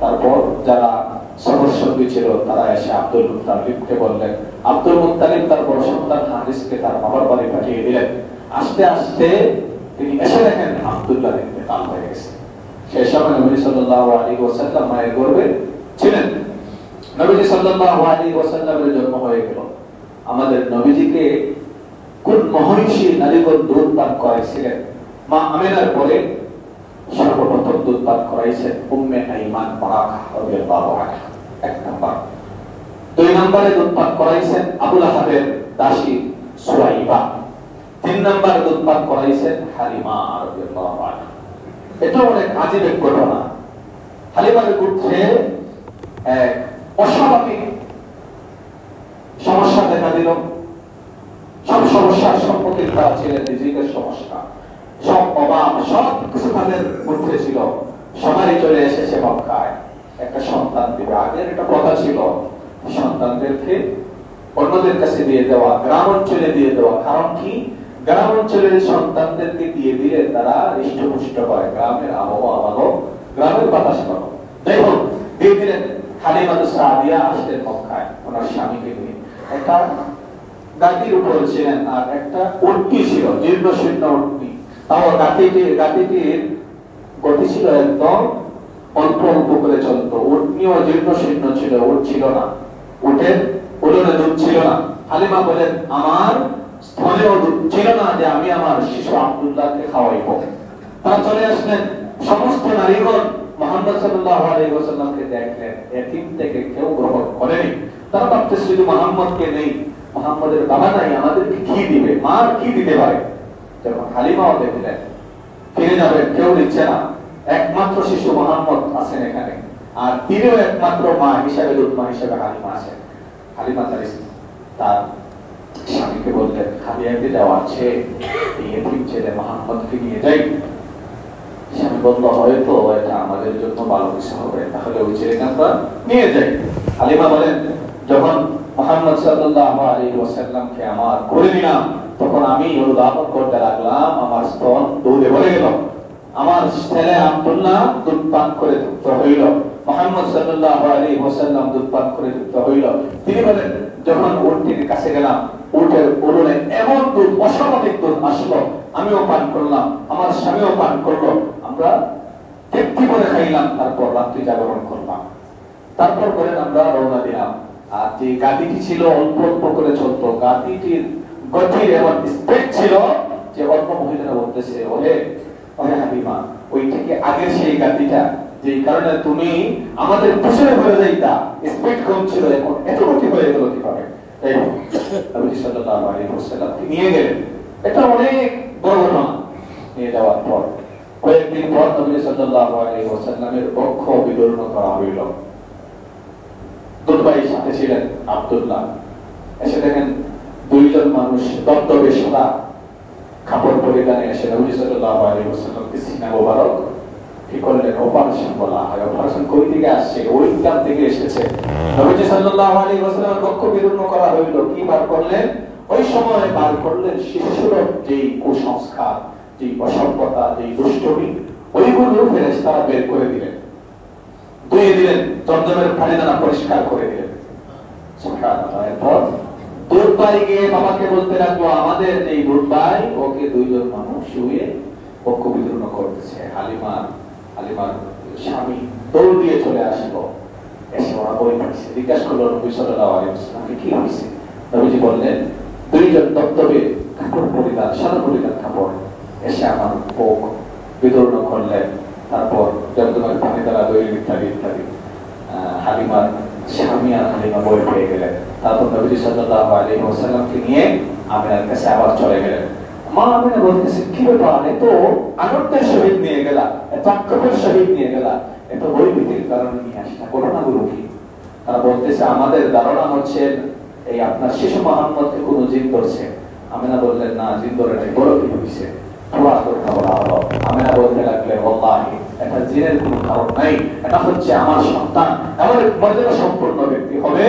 তারপর যারা সহসঙ্গী ছিল তারা এসে আব্দুল মুত্তালিবকে বললেন, আব্দুল মুত্তালিব তার বড় সন্তান হারিসকে তার মামার বাড়ি পাঠিয়ে দিলেন। আস্তে আস্তে তিনি এসে দেখেন আব্দুল্লাহর ইন্তেকাল হয়ে গেছে। সেই সময় নবী সাল্লাল্লাহু আলাইহি ওয়াসাল্লাম মায়ের গর্ভে ছিলেন। নবীজি সাল্লাল্লাহু আলাইহি ওয়াসাল্লামের জন্ম হয়ে গেল। আমাদের নবীজিকে কোন মহিষী নারীগণ দুধ পান করাইছিলেন? মা আমিনার পরে সর্বপ্রথম দুধ পান করাইছেন উম্মে আইমান বারাকা রাদিয়াল্লাহু আনহা, 1 নাম্বার। 2 নম্বরে দুধ পান করাইছেন আবু লাহাবের দাসী সুলাইবা। 3 নম্বরে দুধ পান করাইছেন হালিমা রাদিয়াল্লাহু আনহা। এটা অনেক আজীব এক ঘটনা। হালিমার গোত্রে এক অস্বাভাবিক সমস্যা দেখা দিল। সব সমস্যার সম্মুখীন তারা ছিলেন, নিজেদের সমস্যা, সব অভাব, সব কিছু তাদের মধ্যে ছিল। সবারই চলে এসেছে মক্কায় একটা সন্তান দিবে। আগের একটা কথা ছিল সন্তানদেরকে অন্যদের কাছে দিয়ে দেওয়া, গ্রাম অঞ্চলে দিয়ে দেওয়া। কারণ কি? গ্রাম অঞ্চলের সন্তানদেরকে দিয়ে দিলে তারা হৃষ্টপুষ্ট হয়, গ্রামের আবহাওয়া ভালো, গ্রামের বাতাস ভালো। যাই হোক, দিয়ে দিলেন। হালিমাতুস সাদিয়া আসলেন মক্কায় ওনার স্বামীকে নিয়ে। একটা গাদির উপর ছিলেন, আর একটা উটনি ছিল, জীর্ণ শীর্ণ উটনি। তাও গাতিটির গতি ছিল একদম অল্প অল্প করে চলতো। উটনিও জীর্ণ শীর্ণ ছিল, উট ছিল না, উটের উলনে দুধ ছিল না। হালিমা বলেন আমার স্থলেও দুধ ছিল না যে আমি আমার শিশু আব্দুল্লাহকে খাওয়াইব। তারা চলে আসলেন। সমস্ত নারীগণ মুহাম্মদ সাল্লাল্লাহু আলাইহি ওয়াসাল্লামকে দেখলেন, এতিম থেকে কেউ গ্রহণ করেনি। তারা ভাবতে শুধু মুহাম্মদকে নেই, মুহাম্মদের বাবা নাই, আমাদেরকে কি দিবে, মার কি দিতে পারে। যখন হালিমাও দেখলেন ফিরে যাবেন, কেউ দিচ্ছে না, একমাত্র শিশু মুহাম্মদ আছেন এখানে, আর তিনিও একমাত্র মা হিসাবে, দুধ মা হিসাবে হালিমা আছেন। হালিমা তার স্বামীকে বললেন, হাদিয়াতে দেওয়া আছে, এই এতিম ছেলে মুহাম্মদকে নিয়ে যাই। স্বামী বলল হয়তো এটা আমাদের জন্য ভালো কিছু হবে, তাহলে ওই ছেলেকে আমরা নিয়ে যাই। হালিমা বলেন যখন মুহাম্মদ সাল্লাল্লাহু আলাইহি ওয়াসাল্লামকে আমার করে নিলাম, তখন আমি অনুধাবন করতে লাগলাম, আমার স্তন দুধে ভরে গেল। আমার ছেলে আব্দুল্লাহ দুধ পান করে তৃপ্ত হইল, মুহাম্মদ সাল্লাল্লাহু আলাইহি ওয়াসাল্লাম দুধ পান করে তৃপ্ত হইল। তিনি বলেন যখন উটটির কাছে গেলাম, উটের উলনে এমন দুধ, অস্বাভাবিক দুধ আসলো, আমিও পান করলাম, আমার স্বামীও পান করলো, আমরা তৃপ্তি করে খাইলাম। তারপর রাত্রি জাগরণ করলাম। তারপর বলেন আমরা রওনা দিলাম। আর যে গাদিটি ছিল অল্প অল্প করে চলতো, গাদিটির গতির এমন স্পিড ছিল যে অল্প মহিলারা বলতেছে, ওহে ওহে হালিমা, ওই থেকে আগের সেই গাদিটা, যেই কারণে তুমি আমাদের পিছনে ঘুরে যাইতা, স্পিড কম ছিল, এখন এত গতি হয়ে গেল কিভাবে? তাই নবী সাল্লাল্লাহু আলাইহি ওয়াসাল্লাম নিয়ে গেলেন। এটা অনেক বড় ঘটনা। নিয়ে যাওয়ার পর কয়েকদিন পর নবী সাল্লাল্লাহু আলাইহি ওয়াসাল্লামের বক্ষ বিদীর্ণ করা হইল। দুধবাই সাথে ছিলেন আব্দুল্লাহ। এসে দেখেন 2 জন মানুষ দবদবে সাদা কাপড় পরিধানে এসে নবী সাল্লাল্লাহু আলাইহি ওয়াসাল্লামকে সিনা মোবারক কি করলেন, অপারেশন বলা হয়। অপারেশন কই থেকে আসছে? ওই কাম থেকে এসেছে। নবী সাল্লাল্লাহু আলাইহি ওয়াসাল্লামের বক্ষ বিদীর্ণ করা হইল। কি বার করলেন? ওই সময় বার করলেন শিশুসুলভ যেই কুসংস্কার, যেই অসভ্যতা, যেই দুষ্টমি, ওইগুলো ফেরেশতারা বের করে দিলেন, ধুয়ে দিলেন, জমজমের পানি দ্বারা পরিষ্কার করে দিলেন। সুবহানাল্লাহ। এরপর দুধবাই গিয়ে বাবাকে বলতে লাগলো, আমাদের এই দুধবাই, ওকে 2 জন মানুষ শুয়ে বক্ষ বিদীর্ণ করতেছে। হালিমার স্বামী দৌড় দিয়ে চলে আসলো, এসে ওরা বই পড়ছে, জিজ্ঞাসা করলো নবী সাল্লাল্লাহু আলাইহি ওয়াসাল্লামকে কি হয়েছে। নবীজি বললেন, দুইজন দপ্তরে কাপড় পরিধান, সাদা পরিধান কাপড় এসে আমার বুক বিদর্ণ করলেন। তারপর জমজমের পানি দ্বারা দই ইত্যাদি ইত্যাদি। হালিমার স্বামী আর হালিমা বই পেয়ে গেলেন। তারপর নবী সাল্লাল্লাহু আলাইহি ওয়াসাল্লামকে নিয়ে আমিনার কাছে আবার চলে গেলেন। মা আমিনা বলতেছে, কি ব্যাপার, এত আনন্দের সহিত নিয়ে গেলা, এত আক্ষেপের সহিত নিয়ে গেলা, এত বৈভীতির কারণে নিয়ে আসলা, ঘটনাগুলো কি? তারা বলতেছে, আমাদের ধারণা হচ্ছে এই আপনার শিশু মুহাম্মদকে কোন জিন ধরছে। আমিনা বললেন, না, জিন ধরে নাই, বড় কি হয়েছে, পুরা কথা বলা হলো। আমিনা বলতে লাগলেন, ওয়াল্লাহি এটা জিনের কোনো কারণ নাই, এটা হচ্ছে আমার সন্তান, এমন এক মর্যাদা সম্পন্ন ব্যক্তি হবে।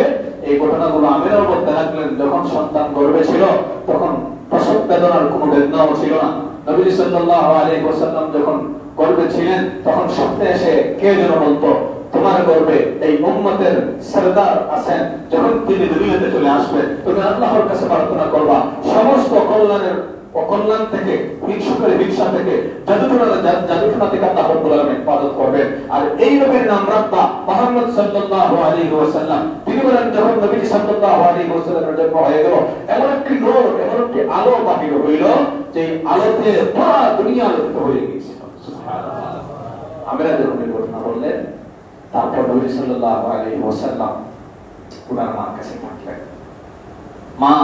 এই ঘটনাগুলো আমিনার বলতে লাগলেন, যখন সন্তান গর্ভে ছিল তখন প্রসব বেদনার কোনো বেদনাও ছিল না। নবী সাল্লাল্লাহু আলাইহি ওয়াসাল্লাম যখন গর্ভে ছিলেন তখন স্বপ্নে এসে কে যেন বলতো, তোমার গর্ভে এই উম্মতের সরদার আছেন, যখন তিনি দুনিয়াতে চলে আসবেন তুমি আল্লাহর কাছে প্রার্থনা করবা, সমস্ত কল্যাণের অকল্যাণ থেকে, হিংসা থেকে, জাদুটনা থেকে আল্লাহ রাব্বুল আলামিন হেফাজত করবেন। আর এই নবীর নাম রাখবা মুহাম্মদ সাল্লাল্লাহু আলাইহি ওয়াসাল্লাম। তিনি বলেন, যখন নবী সাল্লাল্লাহু আলাইহি ওয়াসাল্লামের জন্ম হয়ে গেল, এমন একটি নূর, এমন একটি আলো বাহির হইল যে আলোতে পুরো দুনিয়া আলোকিত হয়ে গেছে। সুবহানাল্লাহ। আমরা যখন এই ঘটনা বললেন, তারপর নবী সাল্লাল্লাহু আলাইহি ওয়াসাল্লাম ওনার মার কাছে থাকলেন। মা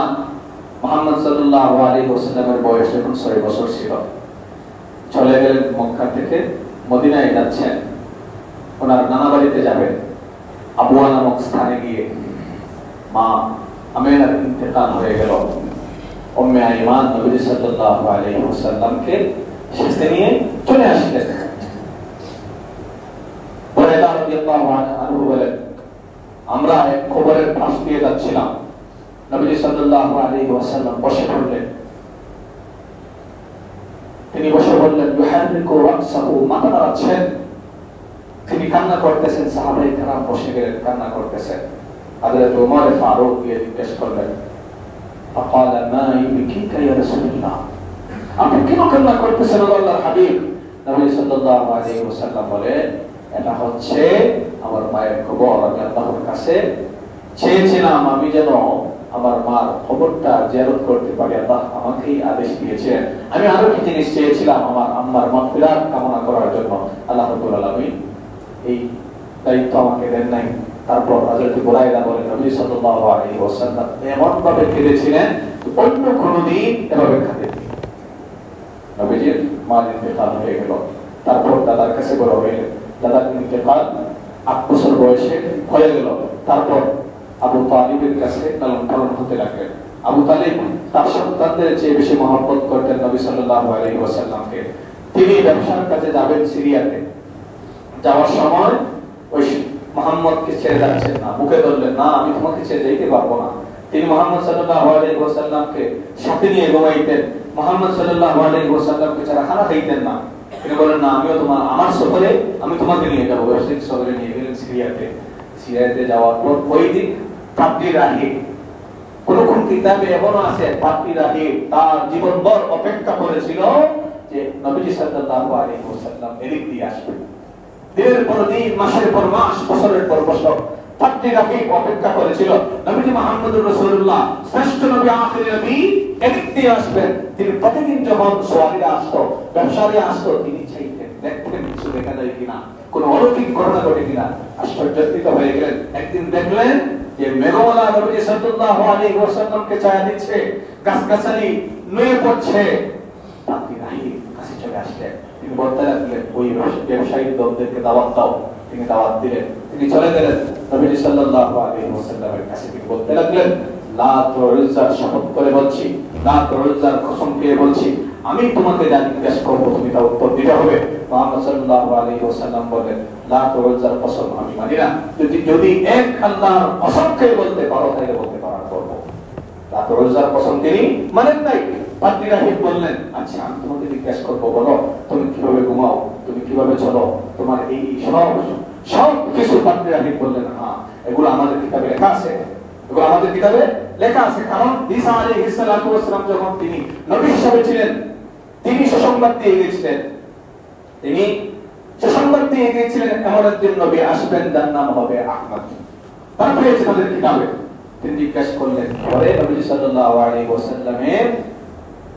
মুহাম্মদ সাল্লাল্লাহু আলাইহি ওয়াসাল্লামের বয়স যখন 6 বছর ছিল, চলে গেলেন মক্কা থেকে মদিনায় যাচ্ছেন, ওনার নানা বাড়িতে যাবেন। আবওয়া নামক স্থানে গিয়ে মা আমিনার ইন্তেকাল হয়ে গেল। উম্মে আইমান নবী সাল্লাল্লাহু আলাইহি ওয়াসাল্লামকে সাথে নিয়ে চলে আসলেন। বুরায়দা রাদিয়াল্লাহু আনহু বলেন, আমরা এক কবরের পাশ দিয়ে যাচ্ছিলাম, নবী সাল্লাল্লাহু আলাইহি ওয়াসাল্লাম বসে পড়লেন। তিনি বসে পড়লেন, ইউহারিকু রাসহু, মাথা নাড়াচ্ছেন, তিনি কান্না করতেছেন। সাহাবায়ে কেরাম বসে গেলেন, কান্না করতেছেন। হযরত ওমর ফারুক গিয়ে জিজ্ঞেস করলেন, فقال ما يبكيك يا رسول الله, আপনি কেন কান্না করতেছেন আল্লাহর হাবিব? নবী সাল্লাল্লাহু আলাইহি ওয়াসাল্লাম বলেন, এটা হচ্ছে আমার মায়ের খবর। আমি আল্লাহর কাছে চেয়েছিলাম আমি যেন আমার মার খবরটা জিয়ারত করতে পারি, আল্লাহ আমাকেই আদেশ দিয়েছেন। আমি আরো কি জিনিস চেয়েছিলাম, আমার আম্মার মাগফিরাত কামনা করার জন্য, আল্লাহ রাব্বুল আলামিন এই দায়িত্ব আমাকে দেন নাই। তারপর হযরত বুরায়দা বলেন, নবী সাল্লাল্লাহু আলাইহি ওয়াসাল্লাম এমন ভাবে কেঁদেছিলেন, অন্য কোনদিন এভাবে কাঁদেননি। নবীজির মা ইন্তেকাল হয়ে গেল। তারপর দাদার কাছে বড় হইলেন, দাদার ইন্তেকাল 8 বছর বয়সে হয়ে গেল। তারপর আবু তালিবের কাছে লালন পালন হতে লাগলেন। আবু তালিব তার সন্তানদের চেয়ে বেশি মহব্বত করতেন নবী সাল্লাল্লাহু আলাইহি ওয়াসাল্লামকে। তিনি ব্যবসার কাজে যাবেন সিরিয়াতে, যাওয়ার সময় ওই মুহাম্মদকে ছেড়ে যাচ্ছেন না, মুখে ধরলেন, না আমি তোমাকে ছেড়ে যেতে পারবো না। তিনি মুহাম্মদ সাল্লাল্লাহু আলাইহি ওয়াসাল্লামকে সাথে নিয়ে ঘুমাইতেন, মুহাম্মদ সাল্লাল্লাহু আলাইহি ওয়াসাল্লামকে ছাড়া খানা খাইতেন না। তিনি বলেন, না আমিও আমার সফরে আমি তোমাকে নিয়ে যাবো। ব্যবসায়িক সফরে নিয়ে গেলেন সিরিয়াতে। সিরিয়াতে যাওয়ার পর ওই দিন পাপড়ি রাহি, কোন কিতাবে এমনও আছে পাপড়ি রাহি তার জীবনভর অপেক্ষা করেছিল যে নবীজি সাল্লাল্লাহু আলাইহি ওয়াসাল্লাম এদিক দিয়ে আসবেন। দিনের পর দিন, মাসের পর মাস, বছরের পর বছর পাপড়ি রাহি অপেক্ষা করেছিল নবীজি মুহাম্মদুর রাসূলুল্লাহ, শ্রেষ্ঠ নবী, আখির নবী এদিক দিয়ে আসবেন। তিনি প্রতিদিন যখন সোয়ারিরা আসতো, ব্যবসায়ীরা আসতো, তিনি চাইতেন, দেখতেন কিছু দেখা যায় কিনা, কোন অলৌকিক ঘটনা ঘটে কিনা। আশ্চর্যচকিত হয়ে গেলেন। একদিন দেখলেন যে মেঘমালা নবী সাল্লাল্লাহু আলাইহি ওয়াসাল্লামকে ছায়া দিচ্ছে, গাছগাছালি নুয়ে পড়ছে। পাপড়ি রাহি কাছে চলে আসলেন। তিনি বলতে লাগলেন, ওই ব্যবসায়ী দলদেরকে দাওয়াত দাও। তিনি দাওয়াত দিলেন। তিনি চলে গেলেন নবী সাল্লাল্লাহু আলাইহি ওয়াসাল্লামের কাছে। তিনি বলতে লাগলেন, লাত ওয়া উজ্জার শপথ করে বলছি, লাত ওয়া উজ্জার কসম খেয়ে বলছি, আমি তোমাকে যা জিজ্ঞাসা করবো তুমি তা উত্তর দিতে হবে। মুহাম্মদ সাল্লাল্লাহু আলাইহি ওয়াসাল্লাম বলেন, লাত ওয়া উজ্জার কসম আমি মানি না, যদি এক আল্লাহর কসম খেয়ে বলতে পারো তাহলে বলতে পারার করবো। লাত ওয়া উজ্জার কসম তিনি মানেন নাই। পাপড়ি রাহি বললেন, আচ্ছা আমি তোমাকে জিজ্ঞাসা করবো, বলো তুমি কিভাবে ঘুমাও, তুমি কিভাবে চলো, তোমার এই সব কিছু। পাপড়ি রাহি বললেন, হ্যাঁ এগুলো আমাদের কিতাবে লেখা আছে, এগুলো আমাদের কিতাবে লেখা আছে। কারণ ঈসা আলাইহিস সালাতু ওয়াস সালাম যখন তিনি নবী হিসেবে ছিলেন, তিনি সুসংবাদ দিয়ে গেছিলেন। তিনি সুসংবাদ দিয়ে গিয়েছিলেন এমন একজন নবী আসবেন যার নাম হবে আহমদ। তারা পেয়েছে তাদের কিতাবে। তিনি জিজ্ঞাসা করলেন, পরে নবী সাল্লাল্লাহু আলাইহি ওয়াসাল্লামের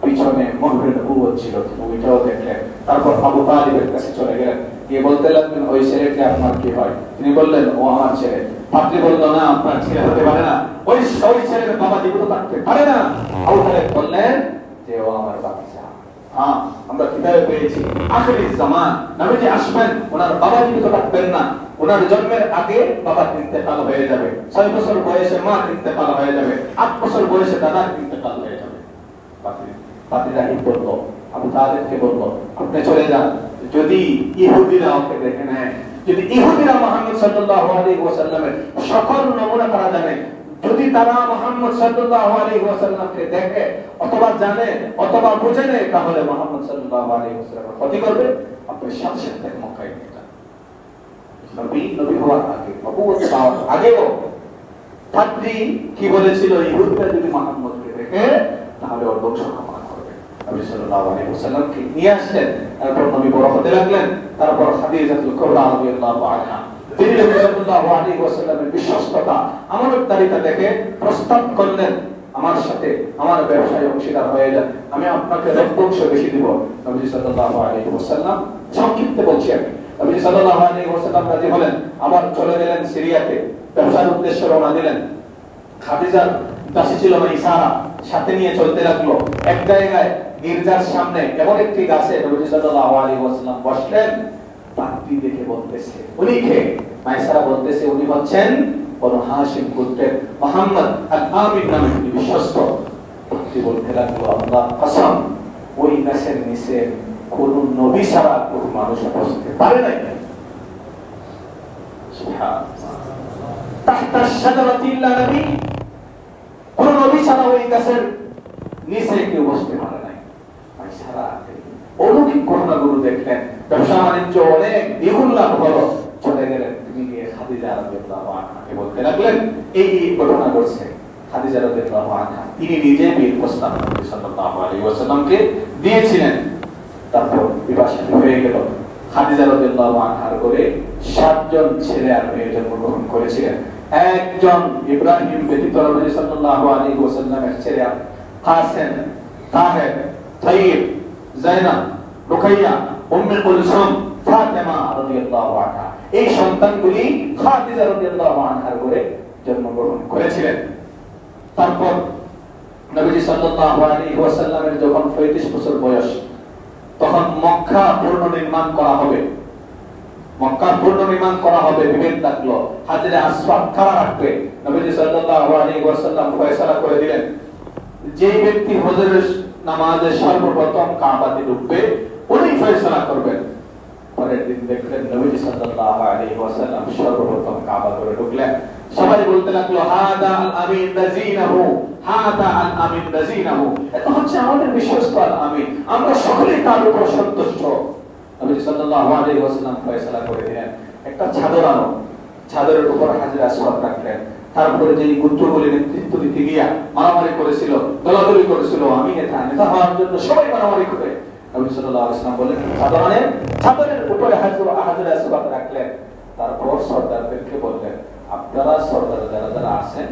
পিছনে মোহরে নবুয়ত ছিল, তিনি ওইটাও দেখলেন। তারপর আবু তালিবের কাছে চলে গেলেন, গিয়ে বলতে লাগলেন, ওই ছেলেটি আপনার কি হয়? তিনি বললেন, ও আমার ছেলে। আপনি বললেন, না, আপনার ছেলে হতে পারে না, ওই ছেলের বাবা জীবিত থাকতে পারে না। আবু তালিব বললেন যে ও আমার বাতিজা। হ্যাঁ, আমরা কিতাবে পেয়েছি আখিরি জামান নবীজি আসবেন, ওনার বাবা জীবিত থাকবেন না, ওনার জন্মের আগে বাবা ইন্তেকাল হয়ে যাবে, 6 বছর বয়সে মা ইন্তেকাল হয়ে যাবে, 8 বছর বয়সে দাদার ইন্তেকাল হয়ে যাবে। পাতিরাহি বলল, আবু তালিবকে বলল, আপনি চলে যান, যদি ইহুদিরা ওকে দেখে নেয়, যদি ইহুদিরা মুহাম্মদ সাল্লাল্লাহু আলাইহি ওয়াসাল্লামের সকল নমুনা তারা জানে, যদি তারা মুহাম্মদ সাল্লাল্লাহু আলাইহি ওয়াসাল্লামকে দেখে অথবা জানে অথবা বুঝে নেয়, তাহলে মুহাম্মদ সাল্লাল্লাহু আলাইহি ওয়াসাল্লামের ক্ষতি করবে, আপনি সাথে সাথে মক্কায় নিয়ে যান। নবী হওয়ার আগে, নবুয়ত পাওয়ার আগেও পাদ্রী কি বলেছিল, ইহুদিরা যদি মুহাম্মদকে দেখে তাহলে ওর বংশ কামনা করবে। নবী সাল্লাল্লাহু আলাইহি ওয়াসাল্লামকে নিয়ে আসলেন, তারপর নবী বড় হতে লাগলেন। তারপর খাদিজাতুল কুবরা রাদিয়াল্লাহু আনহা, তিনি নবী সাল্লাল্লাহু আলাইহি ওয়াসাল্লামের বিশ্বস্ততা, আমানতদারিতা দেখে প্রস্তাব করলেন, আমার সাথে আমার ব্যবসায় অংশীদার হয়ে যান, আমি আপনাকে রক্তবংশ বেশি দিব। নবী সাল্লাল্লাহু আলাইহি ওয়াসাল্লাম, সংক্ষিপ্ত বলছি আমি, নবী সাল্লাল্লাহু আলাইহি ওয়াসাল্লাম রাজি হলেন। আবার চলে গেলেন সিরিয়াতে, ব্যবসার উদ্দেশ্যে রওনা দিলেন। খাদিজার দাসী ছিল মাইসারা, সাথে নিয়ে চলতে লাগলো। এক জায়গায় গির্জার সামনে এমন একটি গাছে নবী সাল্লাল্লাহু আলাইহি ওয়াসাল্লাম বসলেন। পাত্রী দেখে বলতেছে, উনি কে? মাইসারা বলতেছে, উনি হচ্ছেন বনু হাশিম গোত্রের মুহাম্মদ আল-আমিন নামে তিনি বিশ্বস্ত। পাত্রী বলতে লাগলো, আল্লাহ কসম, ওই গাছের নিচে কোন নবী ছাড়া কোন মানুষ বসতে পারে নাই। সুবহানাল্লাহ, তাহতা শাজারাতি ইল্লা নবী, কোন নবী ছাড়া ওই গাছের নিচে কেউ বসতে পারে নাই। মাইসারা অলৌকিক ঘটনাগুলো দেখলেন, ব্যবসা বাণিজ্য অনেক দ্বিগুণ লাভ হলো। চলে গেলেন, তিনি গিয়ে খাদিজা রাদিয়াল্লাহু আনহাকে বলতে লাগলেন, এই ঘটনা ঘটছে। খাদিজা রাদিয়াল্লাহু আনহা তিনি নিজে বিয়ের প্রস্তাব নবী সাল্লাল্লাহু আলাইহি ওয়াসাল্লামকে দিয়েছিলেন। তারপর বিবাহ হয়ে গেল। খাদিজা রাদিয়াল্লাহু আনহার ঘরে 7 জন ছেলে আর মেয়ে জন্মগ্রহণ করেছিলেন। একজন ইব্রাহিম ব্যতীত নবী সাল্লাল্লাহু আলাইহি ওয়াসাল্লামের ছেলে কাসেম, তাহের, তাইব, জাইনাব, রুকাইয়া, উম্মে কুলসুম, ফাতেমা রাদিয়াল্লাহু আনহা, এই সন্তানগুলি খাদিজা রাদিয়াল্লাহু আনহার ঘরে জন্মগ্রহণ করেছিলেন। তারপর নবী সাল্লাল্লাহু আলাইহি ওয়াসাল্লামের যখন 35 বছর বয়স, তখন মক্কা পুনর্নির্মাণ করা হবে। মক্কা পুনর্নির্মাণ করা হবে, বিভেদ লাগলো, হাজরে আসওয়াদ কারা রাখবে। নবী সাল্লাল্লাহু আলাইহি ওয়াসাল্লাম ফয়সালা করে দিলেন, যে ব্যক্তি হজরের নামাজে সর্বপ্রথম কাবাতে ঢুকবে উনি ফয়সালা করবেন। পরের দিন দেখলেন নবী সাল্লাল্লাহু আলাইহি ওয়াসাল্লাম সর্বপ্রথম কাবা করে ঢুকলেন। সবাই বলতে লাগলো, হাদা আল আমিন নাজিনাহু, হাদা আল আমিন নাজিনাহু, এটা হচ্ছে আমাদের বিশ্বস্ত আল আমিন, আমরা সকলেই তার উপর সন্তুষ্ট। নবী সাল্লাল্লাহু আলাইহি ওয়াসাল্লাম ফয়সালা করে দিলেন, একটা চাদর আনো, চাদরের উপর হাজরে আসওয়াদ রাখলেন। তারপরে যে গুত্রগুলি নেতৃত্ব দিতে গিয়া মারামারি করেছিল, দলাদলি করেছিল, আমি নেতা হওয়ার জন্য সবাই মারামারি করে, নবী সাল্লাল্লাহু আলাইহি ওয়াসাল্লাম বলেন, চাদরের উপরে হাজরে আসওয়াদ রাখলেন। তারপর সর্দারদেরকে বললেন, আপনারা সর্দার যারা যারা আছেন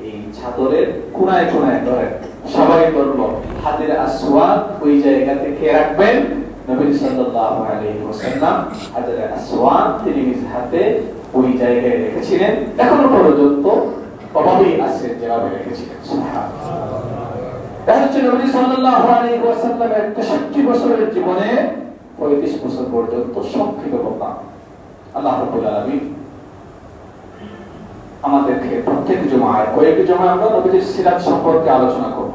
এই চাদরের কোনায় কোনায় ধরেন। সবাই ধরলো, হাজরে আসওয়াদ ওই জায়গা থেকে রাখবেন। নবী সাল্লাল্লাহু আলাইহি ওয়াসাল্লাম হাজরে আসওয়াদ তিনি নিজ হাতে ওই জায়গায় রেখেছিলেন, এখনো পর্যন্ত অভাবেই আছে যেভাবে রেখেছিলেন। সুবহানাল্লাহ। এটা হচ্ছে নবী সাল্লাল্লাহু আলাইহি ওয়াসাল্লামের 63 বছরের জীবনে 35 বছর পর্যন্ত সংক্ষিপ্ত কথা। আল্লাহ রাব্বুল আলামিন আমাদেরকে প্রত্যেক জুমায় কয়েকটি জুমায় আমরা নবীজির সিরাত সম্পর্কে আলোচনা করব।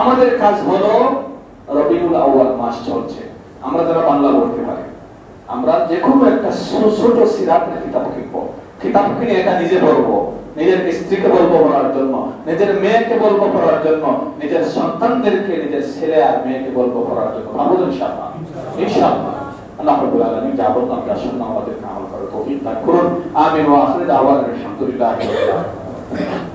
আমাদের কাজ হলো রবিউল আউয়াল মাস চলছে, আমরা যারা বাংলা বলতে পারি আমরা যে কোনো একটা ছোট সিরাতের কিতাব কিনবো, কিতাব কিনে এটা নিজে পড়বো, নিজের স্ত্রীকে বলবো পড়ার জন্য, নিজের মেয়েকে বলবো পড়ার জন্য, নিজের সন্তানদেরকে, নিজের ছেলে আর মেয়েকে বলবো পড়ার জন্য। আবুল ইনশাআল্লাহ, ইনশাআল্লাহ। আল্লাহ রাব্বুল আলামিন যা বলেন আমরা শুনলাম, আমাদেরকে আমল করার তৌফিক দান করুন। আমিন ওয়া আখির দাওয়ানা আলহামদুলিল্লাহি রাব্বিল আলামিন।